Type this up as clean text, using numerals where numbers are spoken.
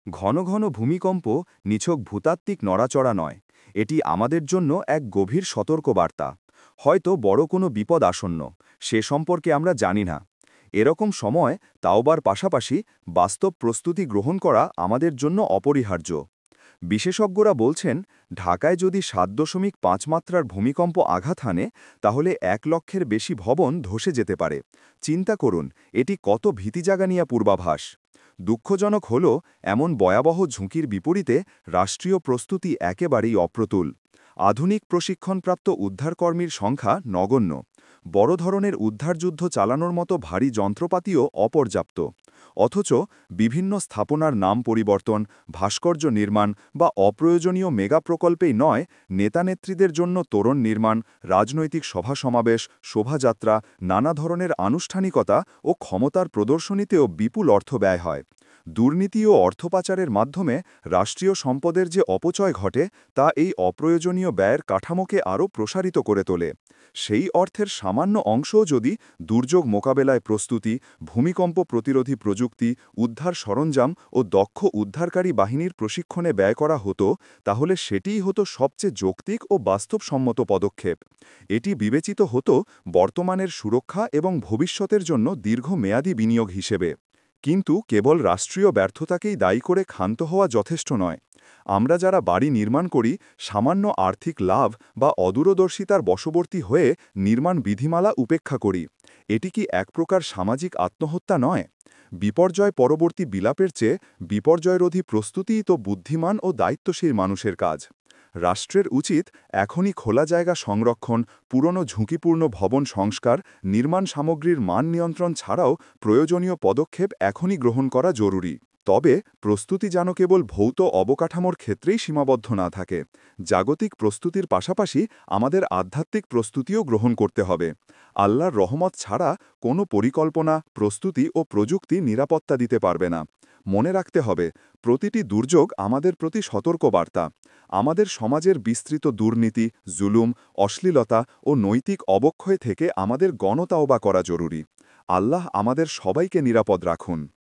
ঘন ঘন ভূমিকম্প নিছক ভূতাত্ত্বিক নড়াচড়া নয়, এটি আমাদের জন্য এক গভীর সতর্কবার্তা। হয়তো বড় কোনো বিপদ আসন্ন, সে সম্পর্কে আমরা জানি না। এরকম সময় তাওবার পাশাপাশি বাস্তব প্রস্তুতি গ্রহণ করা আমাদের জন্য অপরিহার্য। বিশেষজ্ঞরা বলছেন, ঢাকায় যদি ৭.৫ মাত্রার ভূমিকম্প আঘাত হানে, তাহলে ১ লক্ষের বেশি ভবন ধসে যেতে পারে। চিন্তা করুন, এটি কত ভীতিজাগানিয়া পূর্বাভাস। দুঃখজনক হল, এমন ভয়াবহ ঝুঁকির বিপরীতে রাষ্ট্রীয় প্রস্তুতি একেবারেই অপ্রতুল। আধুনিক প্রশিক্ষণপ্রাপ্ত উদ্ধারকর্মীর সংখ্যা নগণ্য। বড় ধরনের উদ্ধারযুদ্ধ চালানোর মতো ভারী যন্ত্রপাতিও অপর্যাপ্ত। অথচ বিভিন্ন স্থাপনার নাম পরিবর্তন, ভাস্কর্য নির্মাণ বা অপ্রয়োজনীয় মেগা প্রকল্পেই নয়, নেতানেত্রীদের জন্য তোরণ নির্মাণ, রাজনৈতিক সভা সমাবেশ, শোভাযাত্রা, নানা ধরনের আনুষ্ঠানিকতা ও ক্ষমতার প্রদর্শনীতেও বিপুল অর্থ ব্যয় হয়। দুর্নীতি ও অর্থপাচারের মাধ্যমে রাষ্ট্রীয় সম্পদের যে অপচয় ঘটে, তা এই অপ্রয়োজনীয় ব্যয়ের কাঠামোকে আরও প্রসারিত করে তোলে। সেই অর্থের সামান্য অংশও যদি দুর্যোগ মোকাবেলায় প্রস্তুতি, ভূমিকম্প প্রতিরোধী প্রযুক্তি, উদ্ধার সরঞ্জাম ও দক্ষ উদ্ধারকারী বাহিনীর প্রশিক্ষণে ব্যয় করা হতো, তাহলে সেটিই হতো সবচেয়ে যৌক্তিক ও বাস্তবসম্মত পদক্ষেপ। এটি বিবেচিত হতো বর্তমানের সুরক্ষা এবং ভবিষ্যতের জন্য দীর্ঘমেয়াদী বিনিয়োগ হিসেবে। কিন্তু কেবল রাষ্ট্রীয় ব্যর্থতাকেই দায়ী করে ক্ষান্ত হওয়া যথেষ্ট নয়। আমরা যারা বাড়ি নির্মাণ করি, সামান্য আর্থিক লাভ বা অদূরদর্শিতার বশবর্তী হয়ে নির্মাণ বিধিমালা উপেক্ষা করি, এটি কি এক প্রকার সামাজিক আত্মহত্যা নয়? বিপর্যয় পরবর্তী বিলাপের চেয়ে বিপর্যয়রোধী প্রস্তুতিই তো বুদ্ধিমান ও দায়িত্বশীল মানুষের কাজ। রাষ্ট্রের উচিত এখনই খোলা জায়গা সংরক্ষণ, পুরনো ঝুঁকিপূর্ণ ভবন সংস্কার, নির্মাণ সামগ্রীর মান নিয়ন্ত্রণ ছাড়াও প্রয়োজনীয় পদক্ষেপ এখনই গ্রহণ করা জরুরি। তবে প্রস্তুতি যেন কেবল ভৌত অবকাঠামোর ক্ষেত্রেই সীমাবদ্ধ না থাকে। জাগতিক প্রস্তুতির পাশাপাশি আমাদের আধ্যাত্মিক প্রস্তুতিও গ্রহণ করতে হবে। আল্লাহর রহমত ছাড়া কোনো পরিকল্পনা, প্রস্তুতি ও প্রযুক্তি নিরাপত্তা দিতে পারবে না। মনে রাখতে হবে, প্রতিটি দুর্যোগ আমাদের প্রতি সতর্কবার্তা। আমাদের সমাজের বিস্তৃত দুর্নীতি, জুলুম, অশ্লীলতা ও নৈতিক অবক্ষয় থেকে আমাদের গণতাওবা করা জরুরি। আল্লাহ আমাদের সবাইকে নিরাপদ রাখুন।